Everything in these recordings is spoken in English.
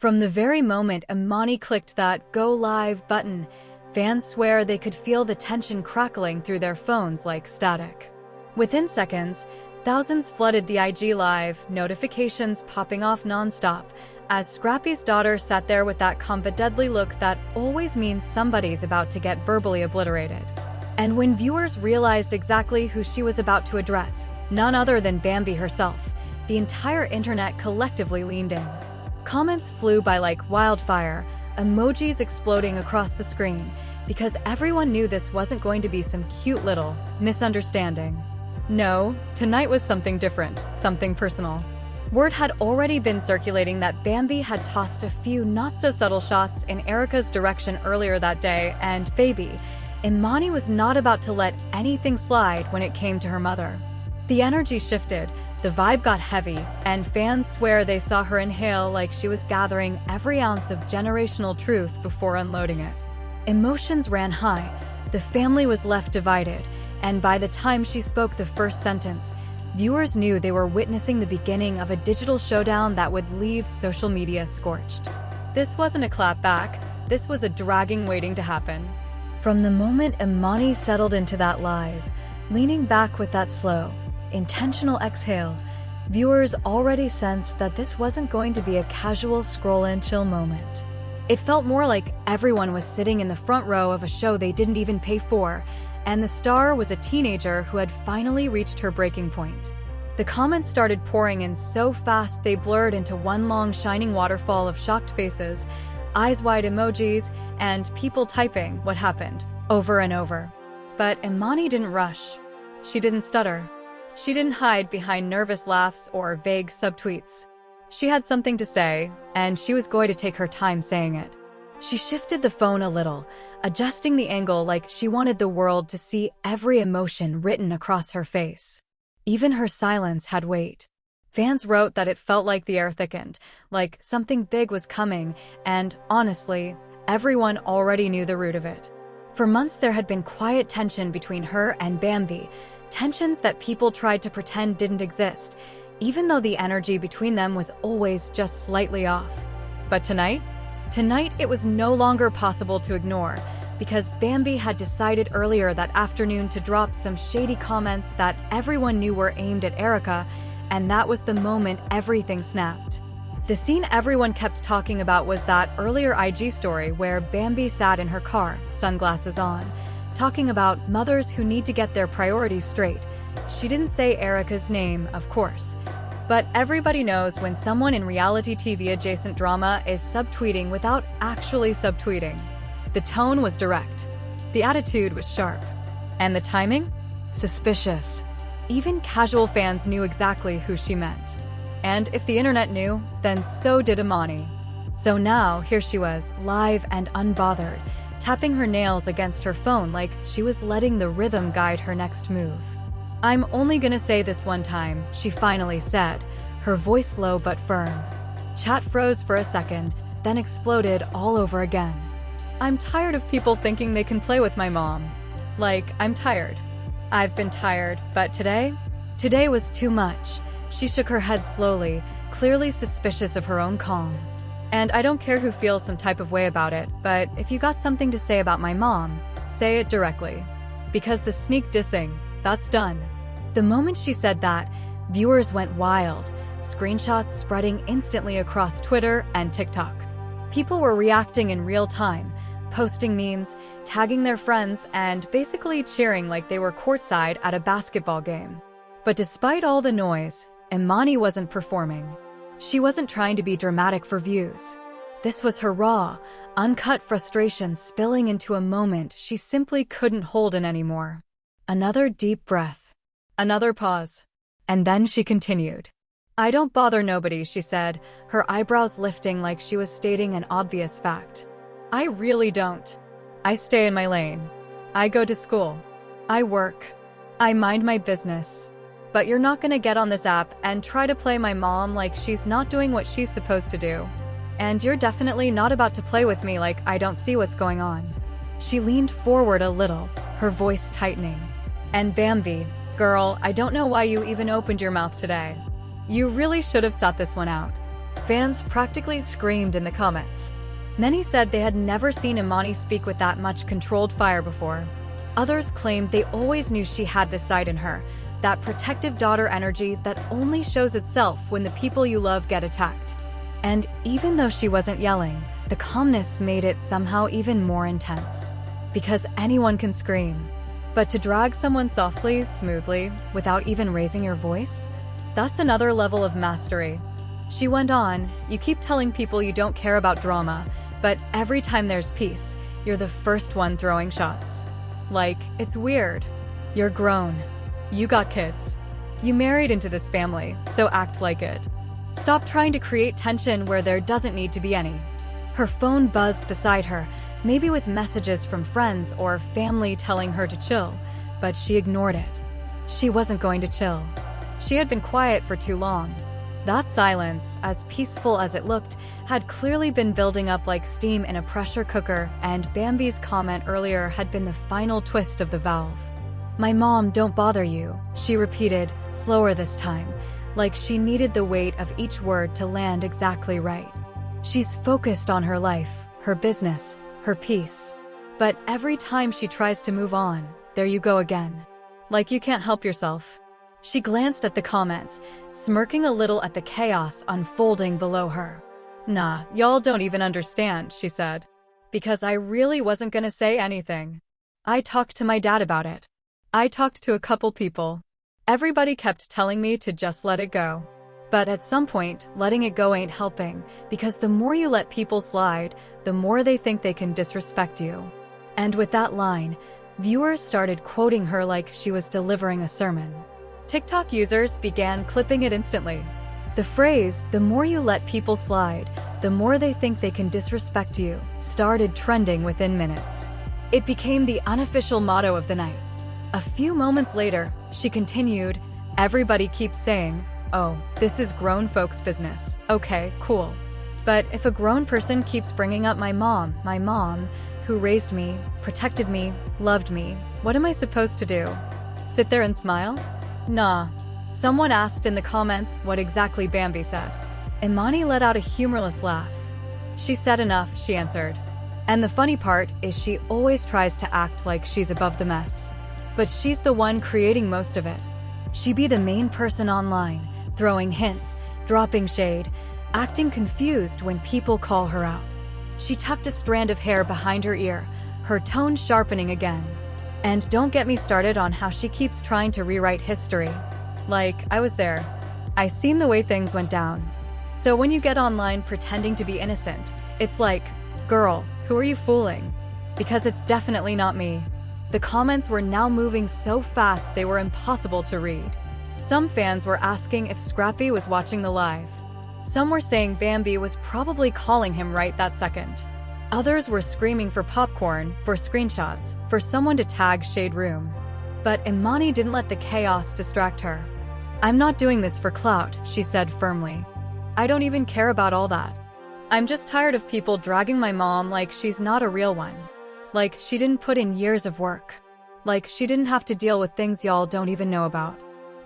From the very moment Emani clicked that Go Live button, fans swear they could feel the tension crackling through their phones like static. Within seconds, thousands flooded the IG Live, notifications popping off nonstop, as Scrappy's daughter sat there with that deadly look that always means somebody's about to get verbally obliterated. And when viewers realized exactly who she was about to address, none other than Bambi herself, the entire internet collectively leaned in. Comments flew by like wildfire, emojis exploding across the screen, because everyone knew this wasn't going to be some cute little misunderstanding. No, tonight was something different, something personal. Word had already been circulating that Bambi had tossed a few not-so-subtle shots in Erica's direction earlier that day, and baby, Emani was not about to let anything slide when it came to her mother. The energy shifted, the vibe got heavy, and fans swear they saw her inhale like she was gathering every ounce of generational truth before unloading it. Emotions ran high, the family was left divided, and by the time she spoke the first sentence, viewers knew they were witnessing the beginning of a digital showdown that would leave social media scorched. This wasn't a clap back, this was a dragging waiting to happen. From the moment Emani settled into that live, leaning back with that slow, intentional exhale, viewers already sensed that this wasn't going to be a casual scroll and chill moment. It felt more like everyone was sitting in the front row of a show they didn't even pay for, and the star was a teenager who had finally reached her breaking point. The comments started pouring in so fast they blurred into one long shining waterfall of shocked faces, eyes wide emojis, and people typing what happened over and over. But Emani didn't rush. She didn't stutter. She didn't hide behind nervous laughs or vague subtweets. She had something to say, and she was going to take her time saying it. She shifted the phone a little, adjusting the angle like she wanted the world to see every emotion written across her face. Even her silence had weight. Fans wrote that it felt like the air thickened, like something big was coming, and honestly, everyone already knew the root of it. For months there had been quiet tension between her and Bambi, tensions that people tried to pretend didn't exist, even though the energy between them was always just slightly off. But tonight it was no longer possible to ignore, because Bambi had decided earlier that afternoon to drop some shady comments that everyone knew were aimed at Erica, and that was the moment everything snapped. The scene everyone kept talking about was that earlier IG story where Bambi sat in her car, sunglasses on, talking about mothers who need to get their priorities straight. She didn't say Erica's name, of course. But everybody knows when someone in reality TV adjacent drama is subtweeting without actually subtweeting. The tone was direct. The attitude was sharp. And the timing? Suspicious. Even casual fans knew exactly who she meant. And if the internet knew, then so did Emani. So now, here she was, live and unbothered, tapping her nails against her phone like she was letting the rhythm guide her next move. "I'm only gonna say this one time," she finally said, her voice low but firm. Chat froze for a second, then exploded all over again. "I'm tired of people thinking they can play with my mom. Like, I'm tired. I've been tired, but today was too much." She shook her head slowly, clearly suspicious of her own calm. "And I don't care who feels some type of way about it, but if you got something to say about my mom, say it directly. Because the sneak dissing, that's done." The moment she said that, viewers went wild, screenshots spreading instantly across Twitter and TikTok. People were reacting in real time, posting memes, tagging their friends, and basically cheering like they were courtside at a basketball game. But despite all the noise, Emani wasn't performing. She wasn't trying to be dramatic for views. This was her raw, uncut frustration spilling into a moment she simply couldn't hold in anymore. Another deep breath. Another pause. And then she continued. "I don't bother nobody," she said, her eyebrows lifting like she was stating an obvious fact. "I really don't. I stay in my lane. I go to school. I work. I mind my business. But you're not gonna get on this app and try to play my mom like she's not doing what she's supposed to do. And you're definitely not about to play with me like I don't see what's going on." She leaned forward a little, her voice tightening. "And Bambi, girl, I don't know why you even opened your mouth today. You really should have sat this one out. Fans practically screamed in the comments. Many said they had never seen Emani speak with that much controlled fire before. Others claimed they always knew she had this side in her, that protective daughter energy that only shows itself when the people you love get attacked. And even though she wasn't yelling, the calmness made it somehow even more intense. Because anyone can scream. But to drag someone softly, smoothly, without even raising your voice? That's another level of mastery. She went on, "You keep telling people you don't care about drama, but every time there's peace, you're the first one throwing shots. Like, it's weird. You're grown. You got kids. You married into this family, so act like it. Stop trying to create tension where there doesn't need to be any." Her phone buzzed beside her, maybe with messages from friends or family telling her to chill, but she ignored it. She wasn't going to chill. She had been quiet for too long. That silence, as peaceful as it looked, had clearly been building up like steam in a pressure cooker, and Bambi's comment earlier had been the final twist of the valve. "My mom, don't bother you," she repeated, slower this time, like she needed the weight of each word to land exactly right. She's focused on her life, her business, her peace. But every time she tries to move on, there you go again. Like you can't help yourself. She glanced at the comments, smirking a little at the chaos unfolding below her. "Nah, y'all don't even understand," she said. "Because I really wasn't gonna say anything. I talked to my dad about it. I talked to a couple people. Everybody kept telling me to just let it go. But at some point, letting it go ain't helping, because the more you let people slide, the more they think they can disrespect you." And with that line, viewers started quoting her like she was delivering a sermon. TikTok users began clipping it instantly. The phrase, "the more you let people slide, the more they think they can disrespect you," started trending within minutes. It became the unofficial motto of the night. A few moments later, she continued, "Everybody keeps saying, 'Oh, this is grown folks' business.' Okay, cool. But if a grown person keeps bringing up my mom, who raised me, protected me, loved me, what am I supposed to do? Sit there and smile? Nah." Someone asked in the comments what exactly Bambi said. Emani let out a humorless laugh. "She said enough," she answered. And the funny part is she always tries to act like she's above the mess. But she's the one creating most of it. She be the main person online, throwing hints, dropping shade, acting confused when people call her out. She tucked a strand of hair behind her ear, her tone sharpening again. And don't get me started on how she keeps trying to rewrite history. Like, I was there. I seen the way things went down. So when you get online pretending to be innocent, it's like, girl, who are you fooling? Because it's definitely not me. The comments were now moving so fast they were impossible to read. Some fans were asking if Scrappy was watching the live. Some were saying Bambi was probably calling him right that second. Others were screaming for popcorn, for screenshots, for someone to tag Shade Room. But Emani didn't let the chaos distract her. "I'm not doing this for clout," she said firmly. "I don't even care about all that. I'm just tired of people dragging my mom like she's not a real one. Like she didn't put in years of work. Like she didn't have to deal with things y'all don't even know about.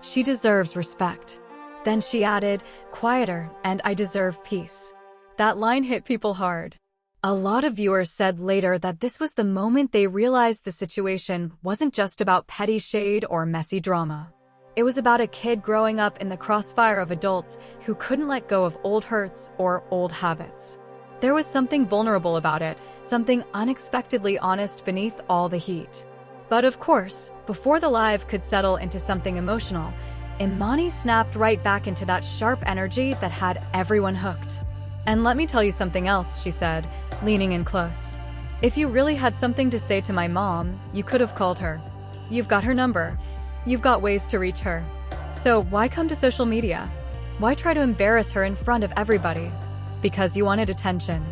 She deserves respect." Then she added, quieter, "and I deserve peace." That line hit people hard. A lot of viewers said later that this was the moment they realized the situation wasn't just about petty shade or messy drama. It was about a kid growing up in the crossfire of adults who couldn't let go of old hurts or old habits. There was something vulnerable about it, something unexpectedly honest beneath all the heat. But of course, before the live could settle into something emotional, Emani snapped right back into that sharp energy that had everyone hooked. "And let me tell you something else," she said, leaning in close. "If you really had something to say to my mom, you could have called her. You've got her number. You've got ways to reach her. So why come to social media? Why try to embarrass her in front of everybody? Because you wanted attention.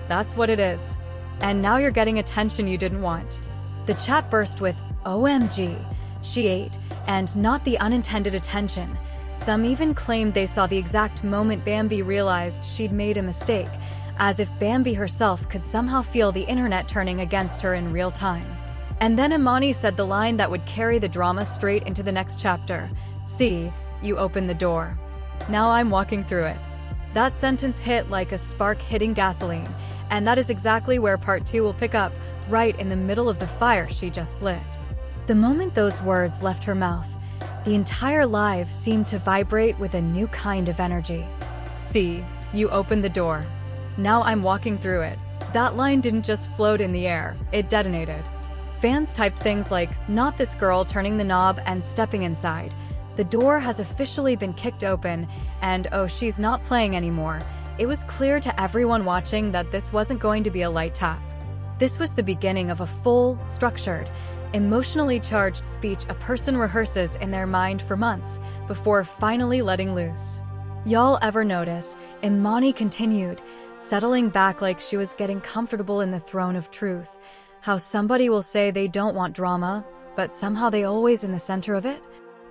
That's what it is. And now you're getting attention you didn't want." The chat burst with, "OMG, she ate," and not the unintended attention. Some even claimed they saw the exact moment Bambi realized she'd made a mistake, as if Bambi herself could somehow feel the internet turning against her in real time. And then Emani said the line that would carry the drama straight into the next chapter. "See, you opened the door. Now I'm walking through it." That sentence hit like a spark hitting gasoline, and that is exactly where part 2 will pick up, right in the middle of the fire she just lit. The moment those words left her mouth, the entire live seemed to vibrate with a new kind of energy. See, you opened the door. Now I'm walking through it. That line didn't just float in the air, it detonated. Fans typed things like, "Not this girl," turning the knob and stepping inside. "The door has officially been kicked open," and "Oh, she's not playing anymore." It was clear to everyone watching that this wasn't going to be a light tap. This was the beginning of a full, structured, emotionally charged speech a person rehearses in their mind for months before finally letting loose. Y'all ever notice, Emani continued, settling back like she was getting comfortable in the throne of truth, how somebody will say they don't want drama, but somehow they always in the center of it?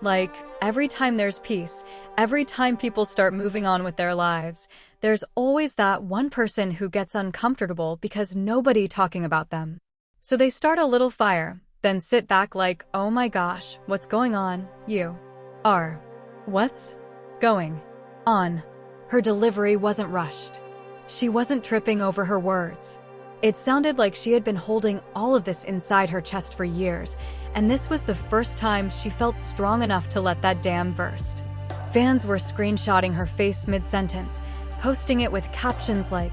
Like, every time there's peace, every time people start moving on with their lives, there's always that one person who gets uncomfortable because nobody talking about them. So they start a little fire, then sit back like, "Oh my gosh, what's going on? You are. What's going on?" Her delivery wasn't rushed. She wasn't tripping over her words. It sounded like she had been holding all of this inside her chest for years, and this was the first time she felt strong enough to let that dam burst. Fans were screenshotting her face mid-sentence, posting it with captions like,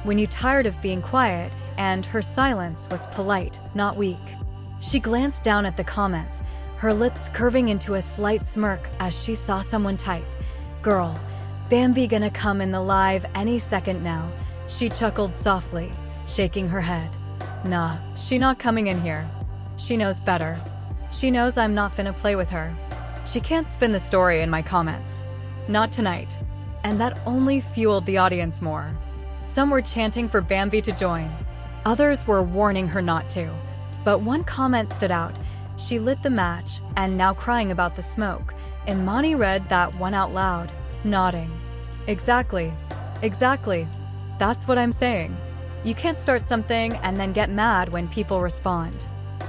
"When you tired of being quiet," and her silence was polite, not weak. She glanced down at the comments, her lips curving into a slight smirk as she saw someone type, "Girl, Bambi gonna come in the live any second now." She chuckled softly, shaking her head. "Nah, she not coming in here. She knows better. She knows I'm not finna play with her. She can't spin the story in my comments. Not tonight." And that only fueled the audience more. Some were chanting for Bambi to join. Others were warning her not to. But one comment stood out. "She lit the match, and now crying about the smoke." Emani read that one out loud, nodding. Exactly. That's what I'm saying. You can't start something and then get mad when people respond.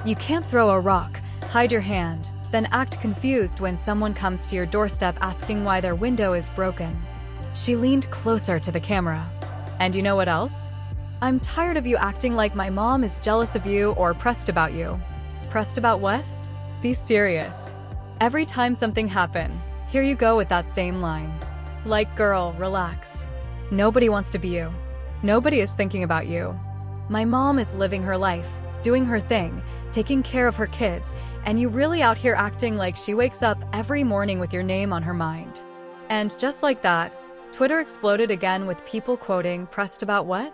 You can't throw a rock, hide your hand, then act confused when someone comes to your doorstep asking why their window is broken. She leaned closer to the camera. "And you know what else? I'm tired of you acting like my mom is jealous of you or pressed about you." Pressed about what? Be serious. Every time something happened, here you go with that same line. Like, girl, relax. Nobody wants to be you. Nobody is thinking about you. My mom is living her life, doing her thing, taking care of her kids, and you really out here acting like she wakes up every morning with your name on her mind. And just like that, Twitter exploded again with people quoting, "Pressed about what?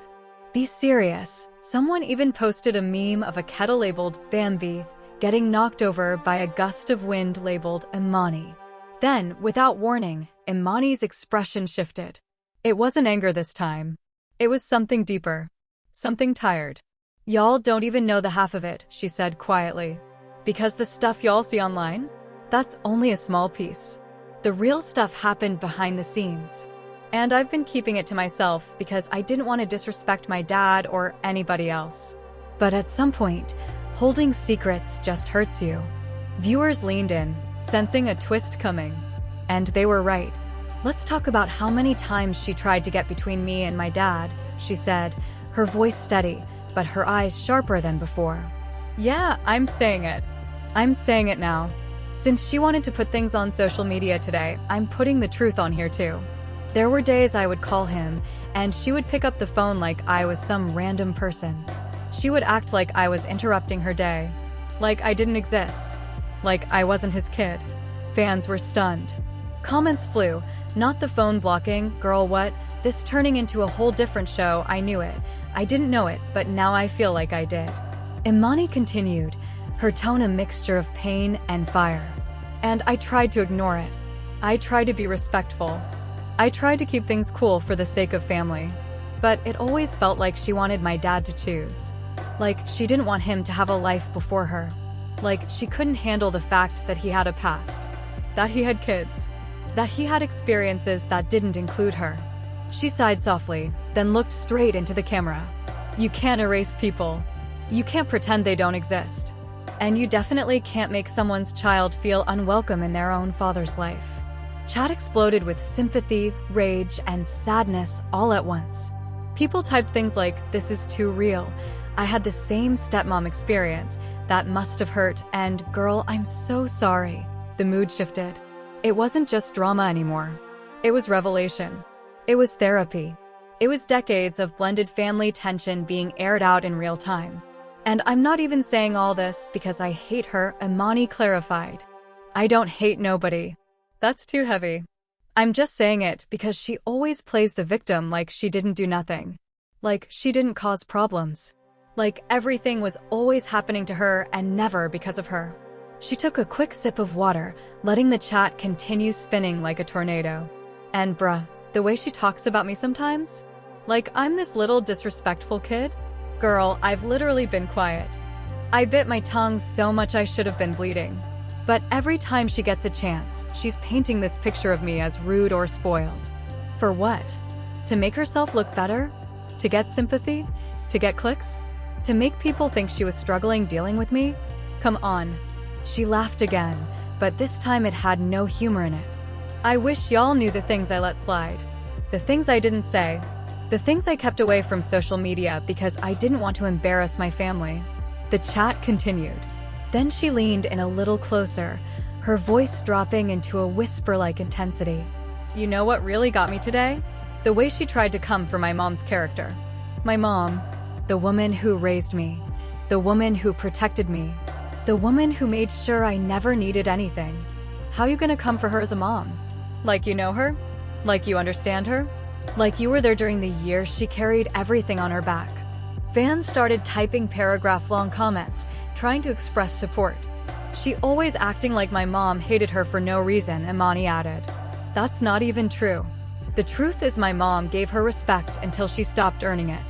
Be serious." Someone even posted a meme of a kettle labeled Bambi getting knocked over by a gust of wind labeled Emani. Then, without warning, Emani's expression shifted. It wasn't anger this time. It was something deeper. Something tired. "Y'all don't even know the half of it," she said quietly. "Because the stuff y'all see online? That's only a small piece. The real stuff happened behind the scenes. And I've been keeping it to myself because I didn't want to disrespect my dad or anybody else. But at some point, holding secrets just hurts you." Viewers leaned in, sensing a twist coming. And they were right. "Let's talk about how many times she tried to get between me and my dad," she said, her voice steady, but her eyes sharper than before. "Yeah, I'm saying it. I'm saying it now. Since she wanted to put things on social media today, I'm putting the truth on here too. There were days I would call him, and she would pick up the phone like I was some random person. She would act like I was interrupting her day. Like I didn't exist. Like I wasn't his kid." Fans were stunned. Comments flew, "Not the phone blocking, girl what? This turning into a whole different show, I knew it. I didn't know it, but now I feel like I did." Emani continued, her tone a mixture of pain and fire. "And I tried to ignore it. I tried to be respectful. I tried to keep things cool for the sake of family. But it always felt like she wanted my dad to choose. Like she didn't want him to have a life before her. Like she couldn't handle the fact that he had a past. That he had kids. That he had experiences that didn't include her." She sighed softly, then looked straight into the camera. "You can't erase people. You can't pretend they don't exist. And you definitely can't make someone's child feel unwelcome in their own father's life." chat exploded with sympathy, rage, and sadness all at once. People typed things like, "This is too real. I had the same stepmom experience. That must have hurt," and "Girl, I'm so sorry." The mood shifted. It wasn't just drama anymore. It was revelation. It was therapy. It was decades of blended family tension being aired out in real time. "And I'm not even saying all this because I hate her," Emani clarified. "I don't hate nobody. That's too heavy. I'm just saying it because she always plays the victim, like she didn't do nothing. Like she didn't cause problems. Like everything was always happening to her and never because of her." She took a quick sip of water, letting the chat continue spinning like a tornado. "And bruh, the way she talks about me sometimes? Like I'm this little disrespectful kid? Girl, I've literally been quiet. I bit my tongue so much I should have been bleeding. But every time she gets a chance, she's painting this picture of me as rude or spoiled. For what? To make herself look better? To get sympathy? To get clicks? To make people think she was struggling dealing with me? Come on." She laughed again, but this time it had no humor in it. "I wish y'all knew the things I let slide. The things I didn't say. The things I kept away from social media because I didn't want to embarrass my family." The chat continued. Then she leaned in a little closer, her voice dropping into a whisper-like intensity. "You know what really got me today? The way she tried to come for my mom's character. My mom, the woman who raised me, the woman who protected me, the woman who made sure I never needed anything. How you gonna come for her as a mom? Like you know her? Like you understand her? Like you were there during the years she carried everything on her back." Fans started typing paragraph-long comments, trying to express support. "She always acting like my mom hated her for no reason," Emani added. "That's not even true. The truth is my mom gave her respect until she stopped earning it.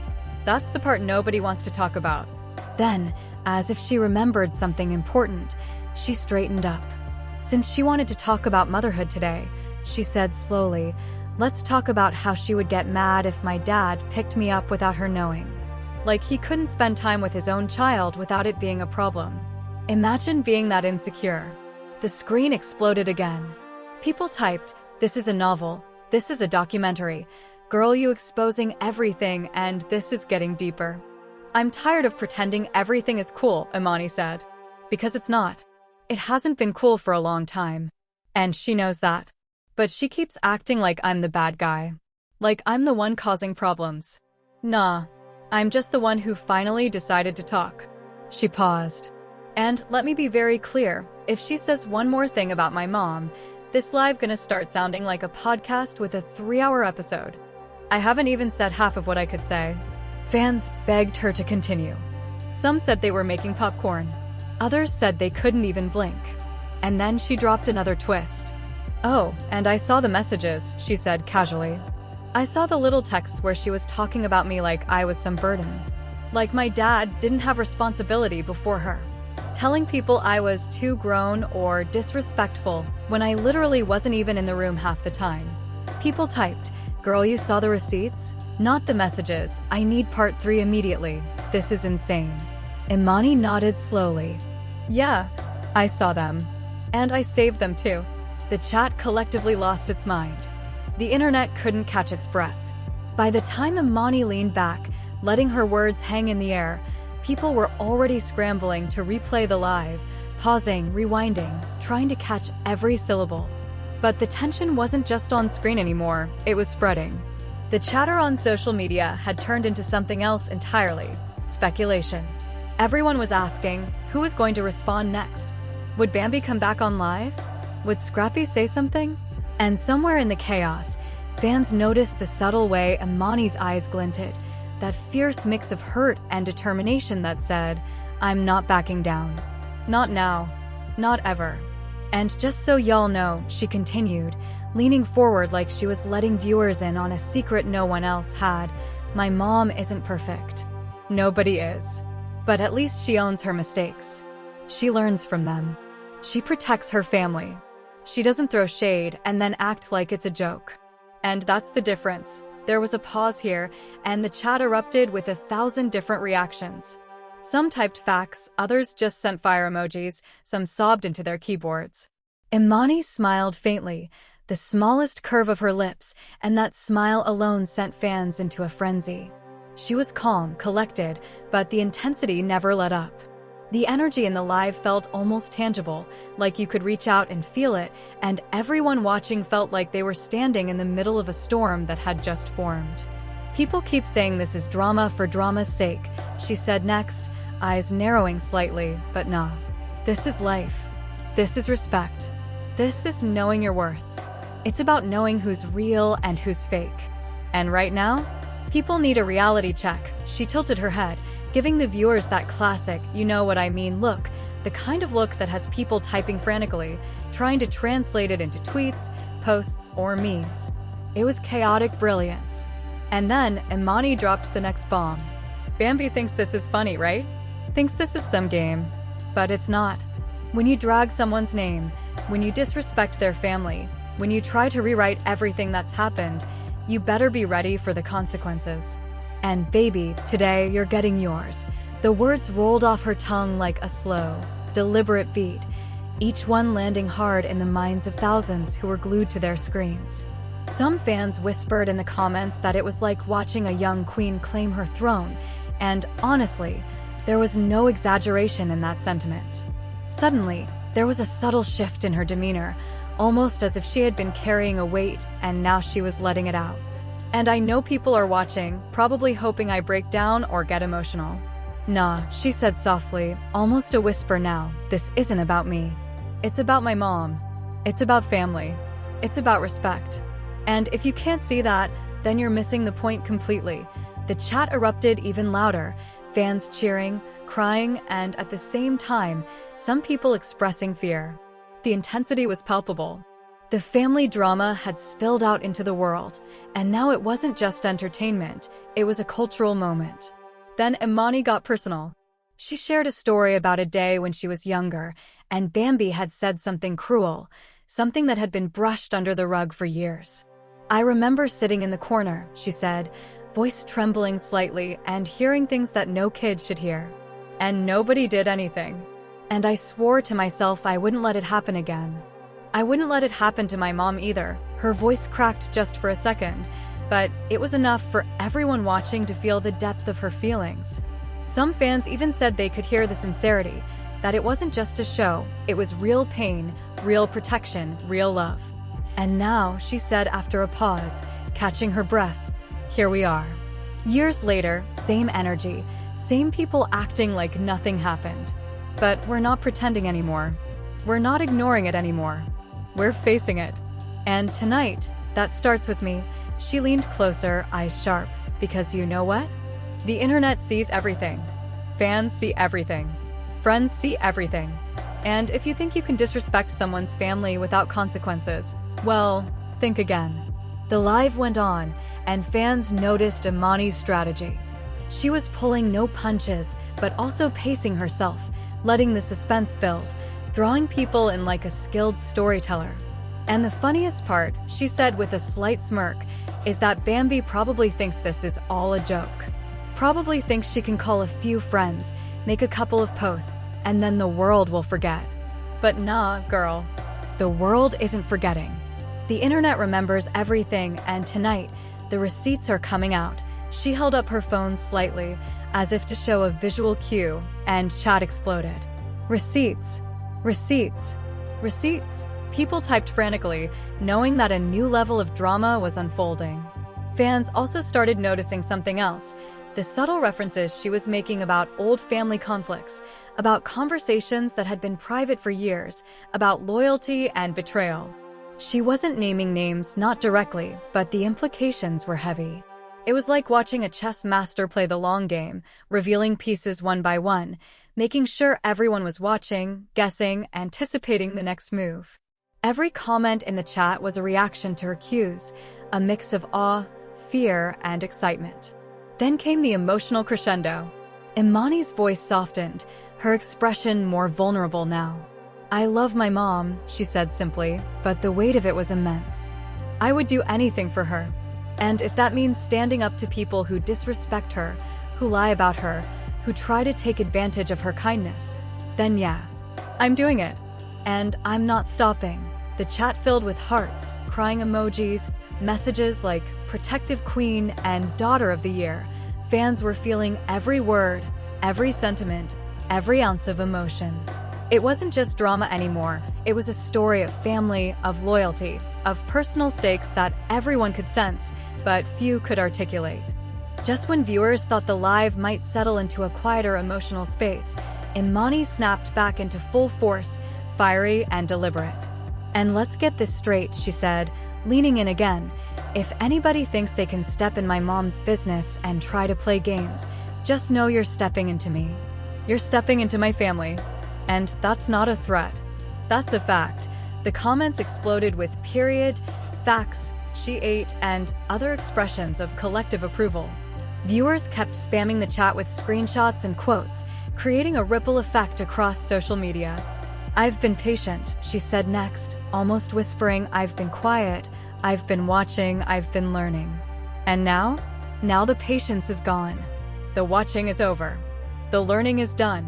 That's the part nobody wants to talk about." Then, as if she remembered something important, she straightened up. Since she wanted to talk about motherhood today, she said slowly, "Let's talk about how she would get mad if my dad picked me up without her knowing. Like he couldn't spend time with his own child without it being a problem. Imagine being that insecure." The screen exploded again. People typed, "This is a novel. This is a documentary. Girl, you exposing everything, and this is getting deeper." "I'm tired of pretending everything is cool," Emani said. "Because it's not. It hasn't been cool for a long time. And she knows that. But she keeps acting like I'm the bad guy. Like I'm the one causing problems. Nah. I'm just the one who finally decided to talk." She paused. "And let me be very clear, if she says one more thing about my mom, this live gonna start sounding like a podcast with a 3-hour episode. I haven't even said half of what I could say." Fans begged her to continue. Some said they were making popcorn. Others said they couldn't even blink. And then she dropped another twist. "Oh, and I saw the messages," she said casually. "I saw the little texts where she was talking about me like I was some burden. Like my dad didn't have responsibility before her. Telling people I was too grown or disrespectful when I literally wasn't even in the room half the time." People typed, "Girl, you saw the receipts? Not the messages. I need part 3 immediately. This is insane." Emani nodded slowly. "Yeah, I saw them. And I saved them too." The chat collectively lost its mind. The internet couldn't catch its breath. By the time Emani leaned back, letting her words hang in the air, people were already scrambling to replay the live, pausing, rewinding, trying to catch every syllable. But the tension wasn't just on screen anymore, it was spreading. The chatter on social media had turned into something else entirely: speculation. Everyone was asking, who was going to respond next? Would Bambi come back on live? Would Scrappy say something? And somewhere in the chaos, fans noticed the subtle way Emani's eyes glinted, that fierce mix of hurt and determination that said, "I'm not backing down. Not now. Not ever." "And just so y'all know," she continued, leaning forward like she was letting viewers in on a secret no one else had, "my mom isn't perfect. Nobody is. But at least she owns her mistakes. She learns from them. She protects her family. She doesn't throw shade and then act like it's a joke." And that's the difference. There was a pause here, and the chat erupted with 1,000 different reactions. Some typed facts, others just sent fire emojis, some sobbed into their keyboards. Emani smiled faintly, The smallest curve of her lips, and that smile alone sent fans into a frenzy. She was calm, collected, but the intensity never let up. The energy in the live felt almost tangible, like you could reach out and feel it, and everyone watching felt like they were standing in the middle of a storm that had just formed. "People keep saying this is drama for drama's sake," she said next, eyes narrowing slightly, but nah. "This is life. This is respect. This is knowing your worth. It's about knowing who's real and who's fake. And right now, people need a reality check." She tilted her head, giving the viewers that classic, "you know what I mean" look, the kind of look that has people typing frantically, trying to translate it into tweets, posts, or memes. It was chaotic brilliance. And then Emani dropped the next bomb. "Bambi thinks this is funny, right? Thinks this is some game. But it's not. When you drag someone's name, when you disrespect their family, when you try to rewrite everything that's happened, you better be ready for the consequences. And baby, today you're getting yours." The words rolled off her tongue like a slow, deliberate beat, each one landing hard in the minds of thousands who were glued to their screens. Some fans whispered in the comments that it was like watching a young queen claim her throne, and honestly, there was no exaggeration in that sentiment. Suddenly, there was a subtle shift in her demeanor, almost as if she had been carrying a weight and now she was letting it out. "And I know people are watching, probably hoping I break down or get emotional." "Nah," she said softly, almost a whisper now. "This isn't about me. It's about my mom. It's about family. It's about respect. And if you can't see that, then you're missing the point completely." The chat erupted even louder, fans cheering, crying, and at the same time, some people expressing fear. The intensity was palpable. The family drama had spilled out into the world, and now it wasn't just entertainment, it was a cultural moment. Then Emani got personal. She shared a story about a day when she was younger, and Bambi had said something cruel, something that had been brushed under the rug for years. "I remember sitting in the corner," she said, voice trembling slightly, "and hearing things that no kid should hear. And nobody did anything. And I swore to myself I wouldn't let it happen again. I wouldn't let it happen to my mom either." Her voice cracked just for a second, but it was enough for everyone watching to feel the depth of her feelings. Some fans even said they could hear the sincerity, that it wasn't just a show, it was real pain, real protection, real love. "And now," she said after a pause, catching her breath, "here we are. Years later, same energy, same people acting like nothing happened. But we're not pretending anymore. We're not ignoring it anymore. We're facing it. And tonight, that starts with me." She leaned closer, eyes sharp, "because you know what? The internet sees everything. Fans see everything. Friends see everything. And if you think you can disrespect someone's family without consequences, well, think again." The live went on, and fans noticed Emani's strategy. She was pulling no punches, but also pacing herself, letting the suspense build, drawing people in like a skilled storyteller. "And the funniest part," she said with a slight smirk, "is that Bambi probably thinks this is all a joke. Probably thinks she can call a few friends, make a couple of posts, and then the world will forget. But nah, girl. The world isn't forgetting. The internet remembers everything, and tonight, the receipts are coming out." She held up her phone slightly, as if to show a visual cue, and chat exploded. "Receipts. Receipts. Receipts." People typed frantically, knowing that a new level of drama was unfolding. Fans also started noticing something else, the subtle references she was making about old family conflicts, about conversations that had been private for years, about loyalty and betrayal. She wasn't naming names, not directly, but the implications were heavy. It was like watching a chess master play the long game, revealing pieces one by one, making sure everyone was watching, guessing, anticipating the next move. Every comment in the chat was a reaction to her cues, a mix of awe, fear, and excitement. Then came the emotional crescendo. Emani's voice softened, her expression more vulnerable now. "I love my mom," she said simply, but the weight of it was immense. "I would do anything for her. And if that means standing up to people who disrespect her, who lie about her, who try to take advantage of her kindness, then yeah, I'm doing it. And I'm not stopping." The chat filled with hearts, crying emojis, messages like protective queen and daughter of the year. Fans were feeling every word, every sentiment, every ounce of emotion. It wasn't just drama anymore. It was a story of family, of loyalty, of personal stakes that everyone could sense, but few could articulate. Just when viewers thought the live might settle into a quieter emotional space, Emani snapped back into full force, fiery and deliberate. "And let's get this straight," she said, leaning in again. "If anybody thinks they can step in my mom's business and try to play games, just know you're stepping into me. You're stepping into my family. And that's not a threat. That's a fact." The comments exploded with period, facts, she ate, and other expressions of collective approval. Viewers kept spamming the chat with screenshots and quotes, creating a ripple effect across social media. "I've been patient," she said next, almost whispering, "I've been quiet, I've been watching, I've been learning. And now? Now the patience is gone. The watching is over. The learning is done.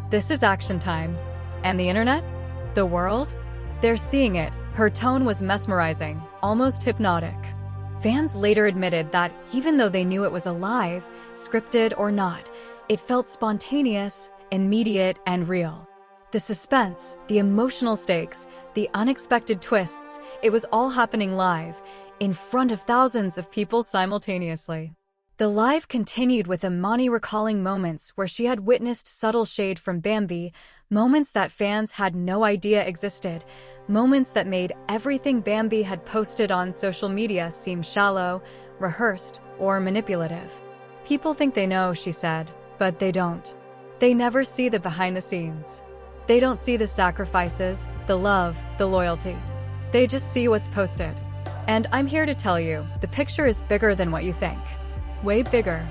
This is action time. And the internet? The world? They're seeing it." Her tone was mesmerizing, almost hypnotic. Fans later admitted that even though they knew it was alive, scripted or not, it felt spontaneous, immediate, and real. The suspense, the emotional stakes, the unexpected twists, it was all happening live, in front of thousands of people simultaneously. The live continued with Emani recalling moments where she had witnessed subtle shade from Bambi, moments that fans had no idea existed, moments that made everything Bambi had posted on social media seem shallow, rehearsed, or manipulative. "People think they know," she said, "but they don't. They never see the behind the scenes. They don't see the sacrifices, the love, the loyalty. They just see what's posted. And I'm here to tell you, the picture is bigger than what you think. Way bigger."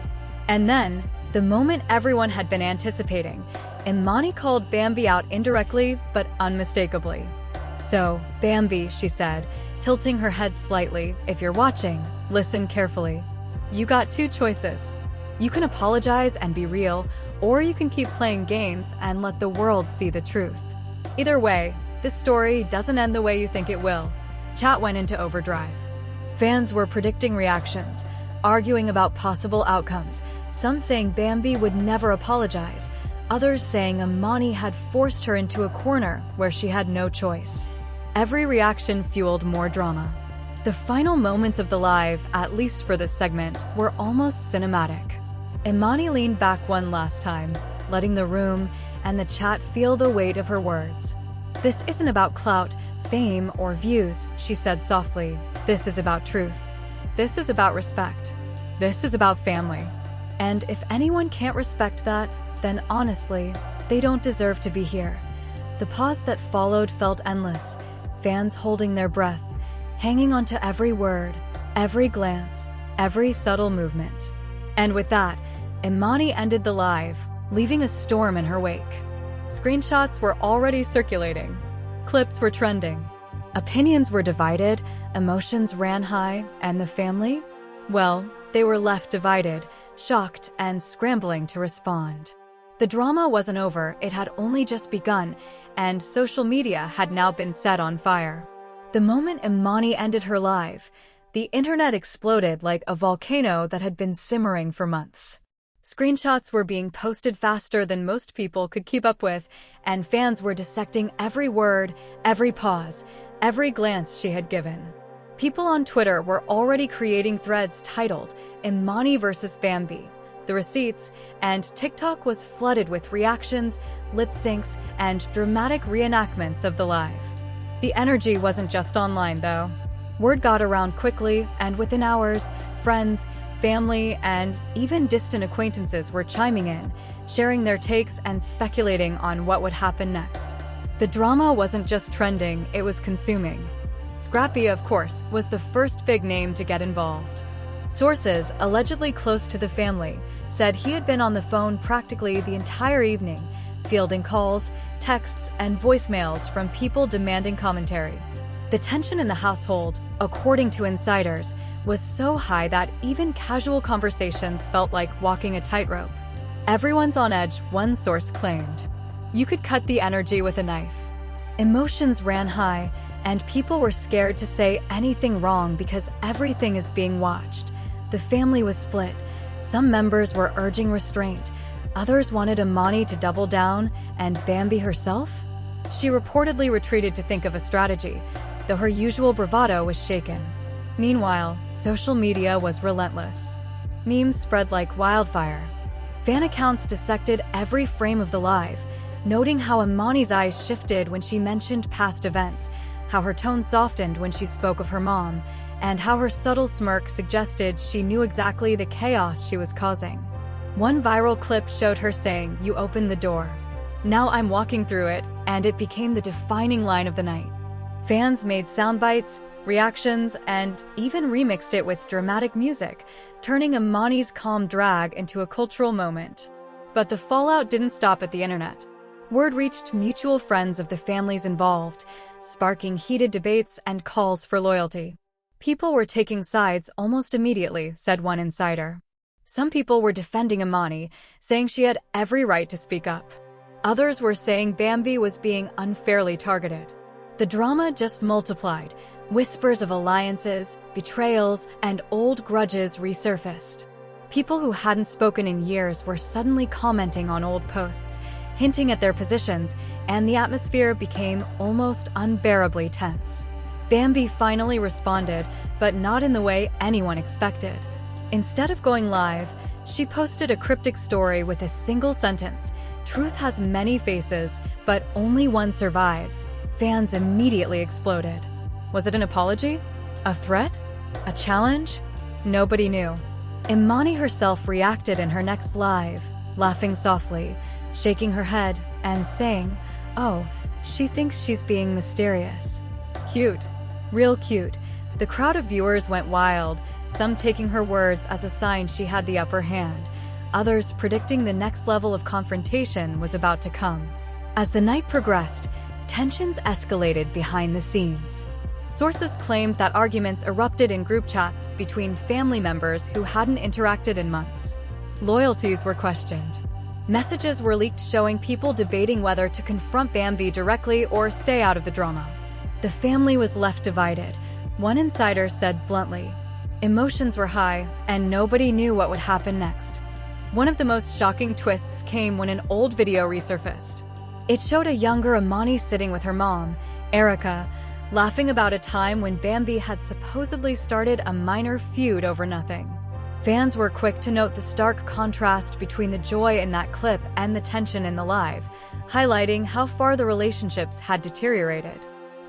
And then, the moment everyone had been anticipating, Emani called Bambi out indirectly but unmistakably. "So, Bambi," she said, tilting her head slightly, "if you're watching, listen carefully. You got two choices. You can apologize and be real, or you can keep playing games and let the world see the truth. Either way, this story doesn't end the way you think it will." Chat went into overdrive. Fans were predicting reactions, arguing about possible outcomes, some saying Bambi would never apologize, others saying Emani had forced her into a corner where she had no choice. Every reaction fueled more drama. The final moments of the live, at least for this segment, were almost cinematic. Emani leaned back one last time, letting the room and the chat feel the weight of her words. "This isn't about clout, fame, or views," she said softly. "This is about truth. This is about respect. This is about family. And if anyone can't respect that, then honestly, they don't deserve to be here." The pause that followed felt endless, fans holding their breath, hanging onto every word, every glance, every subtle movement. And with that, Emani ended the live, leaving a storm in her wake. Screenshots were already circulating. Clips were trending. Opinions were divided, emotions ran high, and the family? Well, they were left divided, shocked, and scrambling to respond. The drama wasn't over, it had only just begun, and social media had now been set on fire. The moment Emani ended her live, the internet exploded like a volcano that had been simmering for months. Screenshots were being posted faster than most people could keep up with, and fans were dissecting every word, every pause, every glance she had given. People on Twitter were already creating threads titled Emani versus Bambi, the receipts, and TikTok was flooded with reactions, lip syncs, and dramatic reenactments of the live. The energy wasn't just online, though. Word got around quickly, and within hours, friends, family, and even distant acquaintances were chiming in, sharing their takes and speculating on what would happen next. The drama wasn't just trending, it was consuming. Scrappy, of course, was the first big name to get involved. Sources, allegedly close to the family, said he had been on the phone practically the entire evening, fielding calls, texts, and voicemails from people demanding commentary. The tension in the household, according to insiders, was so high that even casual conversations felt like walking a tightrope. "Everyone's on edge," one source claimed. "You could cut the energy with a knife." Emotions ran high, and people were scared to say anything wrong because everything is being watched. The family was split. Some members were urging restraint. Others wanted Emani to double down, and Bambi herself? She reportedly retreated to think of a strategy, though her usual bravado was shaken. Meanwhile, social media was relentless. Memes spread like wildfire. Fan accounts dissected every frame of the live, noting how Emani's eyes shifted when she mentioned past events, how her tone softened when she spoke of her mom, and how her subtle smirk suggested she knew exactly the chaos she was causing. One viral clip showed her saying, "You opened the door. Now I'm walking through it," and it became the defining line of the night. Fans made sound bites, reactions, and even remixed it with dramatic music, turning Emani's calm drag into a cultural moment. But the fallout didn't stop at the internet. Word reached mutual friends of the families involved, sparking heated debates and calls for loyalty. People were taking sides almost immediately, said one insider. Some people were defending Emani, saying she had every right to speak up. Others were saying Bambi was being unfairly targeted. The drama just multiplied. Whispers of alliances, betrayals, and old grudges resurfaced. People who hadn't spoken in years were suddenly commenting on old posts, hinting at their positions, and the atmosphere became almost unbearably tense. Bambi finally responded, but not in the way anyone expected. Instead of going live, she posted a cryptic story with a single sentence: "Truth has many faces, but only one survives." Fans immediately exploded. Was it an apology? A threat? A challenge? Nobody knew. Emani herself reacted in her next live, laughing softly, shaking her head, and saying, "Oh, she thinks she's being mysterious." Cute. Real cute. The crowd of viewers went wild, some taking her words as a sign she had the upper hand, others predicting the next level of confrontation was about to come. As the night progressed, tensions escalated behind the scenes. Sources claimed that arguments erupted in group chats between family members who hadn't interacted in months. Loyalties were questioned. Messages were leaked showing people debating whether to confront Bambi directly or stay out of the drama. The family was left divided. One insider said bluntly, "Emotions were high, and nobody knew what would happen next." One of the most shocking twists came when an old video resurfaced. It showed a younger Emani sitting with her mom, Erica, laughing about a time when Bambi had supposedly started a minor feud over nothing. Fans were quick to note the stark contrast between the joy in that clip and the tension in the live, highlighting how far the relationships had deteriorated.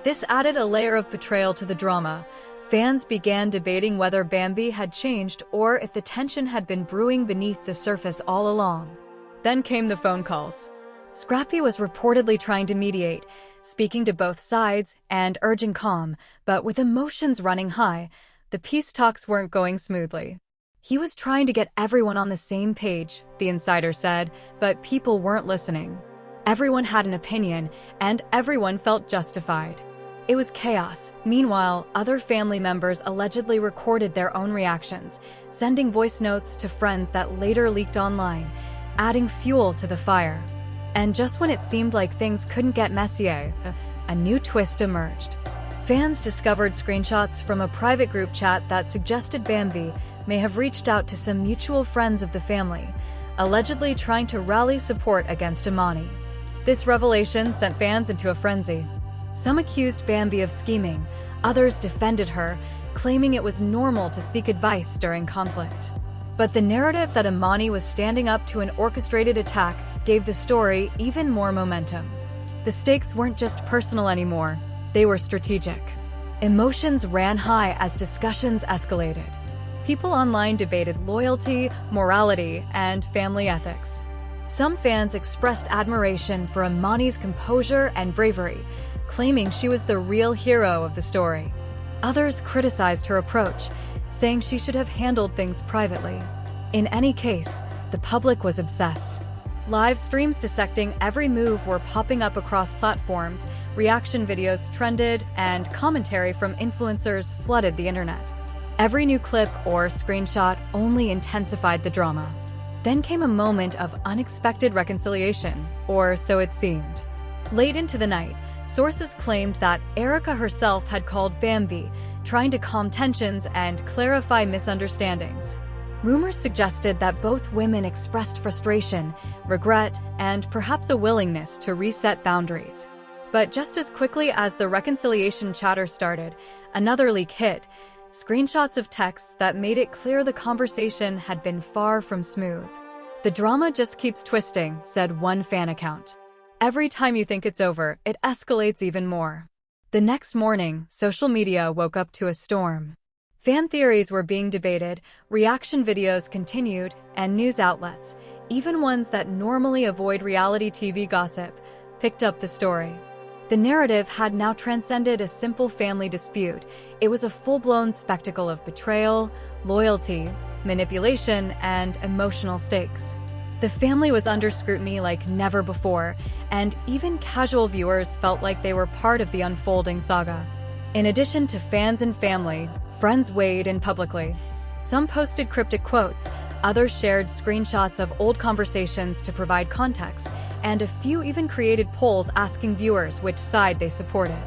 This added a layer of betrayal to the drama. Fans began debating whether Bambi had changed or if the tension had been brewing beneath the surface all along. Then came the phone calls. Scrappy was reportedly trying to mediate, speaking to both sides and urging calm, but with emotions running high, the peace talks weren't going smoothly. He was trying to get everyone on the same page, the insider said, but people weren't listening. Everyone had an opinion, and everyone felt justified. It was chaos. Meanwhile, other family members allegedly recorded their own reactions, sending voice notes to friends that later leaked online, adding fuel to the fire. And just when it seemed like things couldn't get messier, a new twist emerged. Fans discovered screenshots from a private group chat that suggested Bambi may have reached out to some mutual friends of the family, allegedly trying to rally support against Emani. This revelation sent fans into a frenzy. Some accused Bambi of scheming, others defended her, claiming it was normal to seek advice during conflict. But the narrative that Emani was standing up to an orchestrated attack gave the story even more momentum. The stakes weren't just personal anymore, they were strategic. Emotions ran high as discussions escalated. People online debated loyalty, morality, and family ethics. Some fans expressed admiration for Emani's composure and bravery, claiming she was the real hero of the story. Others criticized her approach, saying she should have handled things privately. In any case, the public was obsessed. Live streams dissecting every move were popping up across platforms, reaction videos trended, and commentary from influencers flooded the internet. Every new clip or screenshot only intensified the drama. Then came a moment of unexpected reconciliation, or so it seemed. Late into the night, Sources claimed that Erica herself had called Bambi, trying to calm tensions and clarify misunderstandings. Rumors suggested that both women expressed frustration, regret, and perhaps a willingness to reset boundaries. But just as quickly as the reconciliation chatter started, another leak hit: screenshots of texts that made it clear the conversation had been far from smooth. "The drama just keeps twisting," said one fan account. "Every time you think it's over, it escalates even more." The next morning, social media woke up to a storm. Fan theories were being debated, reaction videos continued, and news outlets, even ones that normally avoid reality TV gossip, picked up the story. The narrative had now transcended a simple family dispute. It was a full-blown spectacle of betrayal, loyalty, manipulation, and emotional stakes. The family was under scrutiny like never before, and even casual viewers felt like they were part of the unfolding saga. In addition to fans and family, friends weighed in publicly. Some posted cryptic quotes, others shared screenshots of old conversations to provide context, and a few even created polls asking viewers which side they supported.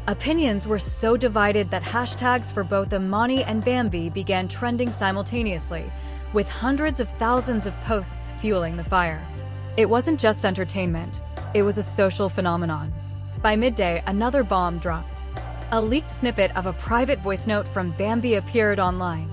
Opinions were so divided that hashtags for both Emani and Bambi began trending simultaneously, with hundreds of thousands of posts fueling the fire. It wasn't just entertainment, it was a social phenomenon. By midday, another bomb dropped. A leaked snippet of a private voice note from Bambi appeared online.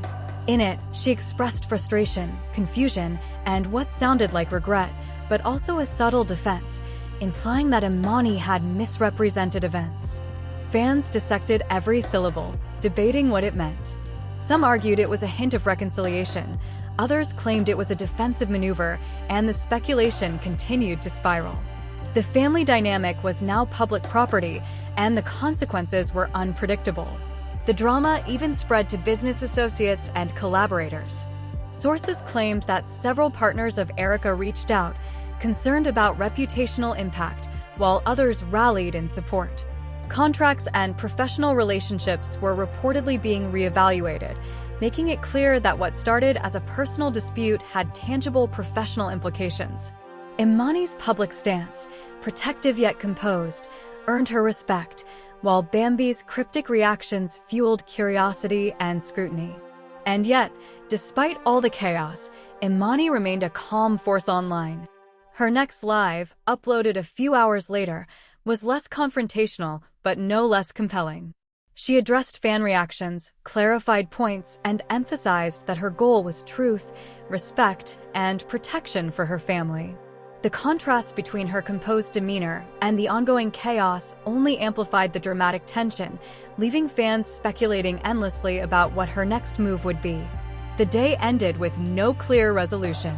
In it, she expressed frustration, confusion, and what sounded like regret, but also a subtle defense, implying that Emani had misrepresented events. Fans dissected every syllable, debating what it meant. Some argued it was a hint of reconciliation, others claimed it was a defensive maneuver, and the speculation continued to spiral. The family dynamic was now public property, and the consequences were unpredictable. The drama even spread to business associates and collaborators. Sources claimed that several partners of Erica reached out, concerned about reputational impact, while others rallied in support. Contracts and professional relationships were reportedly being reevaluated, making it clear that what started as a personal dispute had tangible professional implications. Emani's public stance, protective yet composed, earned her respect, while Bambi's cryptic reactions fueled curiosity and scrutiny. And yet, despite all the chaos, Emani remained a calm force online. Her next live, uploaded a few hours later, was less confrontational but no less compelling. She addressed fan reactions, clarified points, and emphasized that her goal was truth, respect, and protection for her family. The contrast between her composed demeanor and the ongoing chaos only amplified the dramatic tension, leaving fans speculating endlessly about what her next move would be. The day ended with no clear resolution.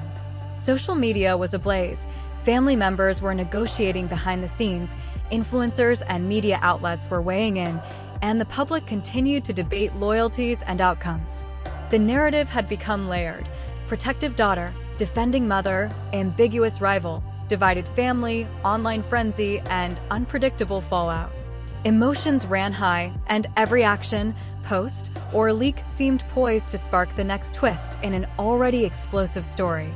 Social media was ablaze. Family members were negotiating behind the scenes, influencers and media outlets were weighing in, and the public continued to debate loyalties and outcomes. The narrative had become layered: protective daughter, defending mother, ambiguous rival, divided family, online frenzy, and unpredictable fallout. Emotions ran high, and every action, post, or leak seemed poised to spark the next twist in an already explosive story.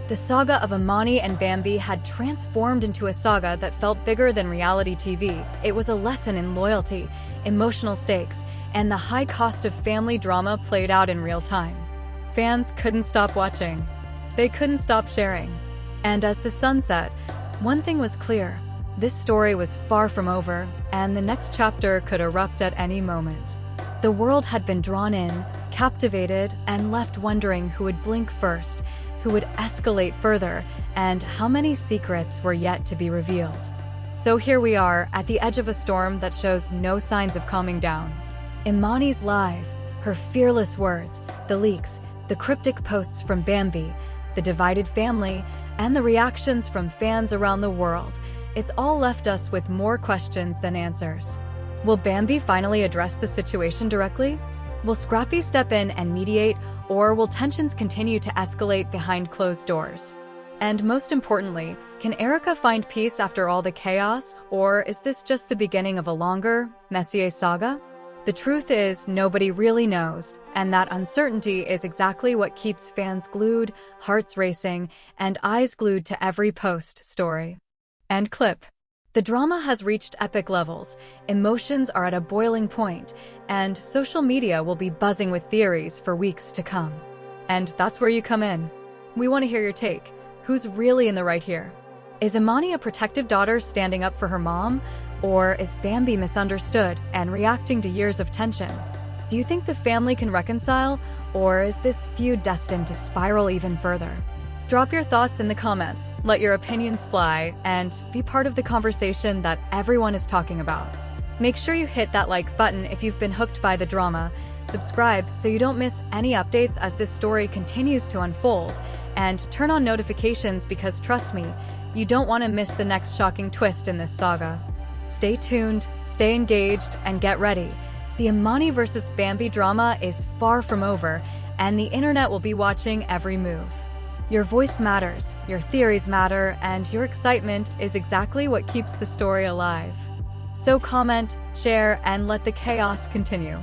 The saga of Emani and Bambi had transformed into a saga that felt bigger than reality TV. It was a lesson in loyalty, emotional stakes, and the high cost of family drama played out in real time. Fans couldn't stop watching. They couldn't stop sharing. And as the sun set, one thing was clear: this story was far from over, and the next chapter could erupt at any moment. The world had been drawn in, captivated, and left wondering who would blink first, who would escalate further, and how many secrets were yet to be revealed. So here we are, at the edge of a storm that shows no signs of calming down. Emani's live, her fearless words, the leaks, the cryptic posts from Bambi, the divided family, and the reactions from fans around the world. It's all left us with more questions than answers. Will Bambi finally address the situation directly? Will Scrappy step in and mediate, or will tensions continue to escalate behind closed doors? And most importantly, can Erica find peace after all the chaos, or is this just the beginning of a longer, messier saga? The truth is, nobody really knows, and that uncertainty is exactly what keeps fans glued, hearts racing, and eyes glued to every post, story, and clip. The drama has reached epic levels, emotions are at a boiling point, and social media will be buzzing with theories for weeks to come. And that's where you come in. We want to hear your take. Who's really in the right here? Is Emani a protective daughter standing up for her mom? Or is Bambi misunderstood and reacting to years of tension? Do you think the family can reconcile, or is this feud destined to spiral even further? Drop your thoughts in the comments, let your opinions fly, and be part of the conversation that everyone is talking about. Make sure you hit that like button if you've been hooked by the drama, subscribe so you don't miss any updates as this story continues to unfold, and turn on notifications because trust me, you don't want to miss the next shocking twist in this saga. Stay tuned, stay engaged, and get ready. The Emani versus Bambi drama is far from over, and the internet will be watching every move. Your voice matters, your theories matter, and your excitement is exactly what keeps the story alive. So comment, share, and let the chaos continue.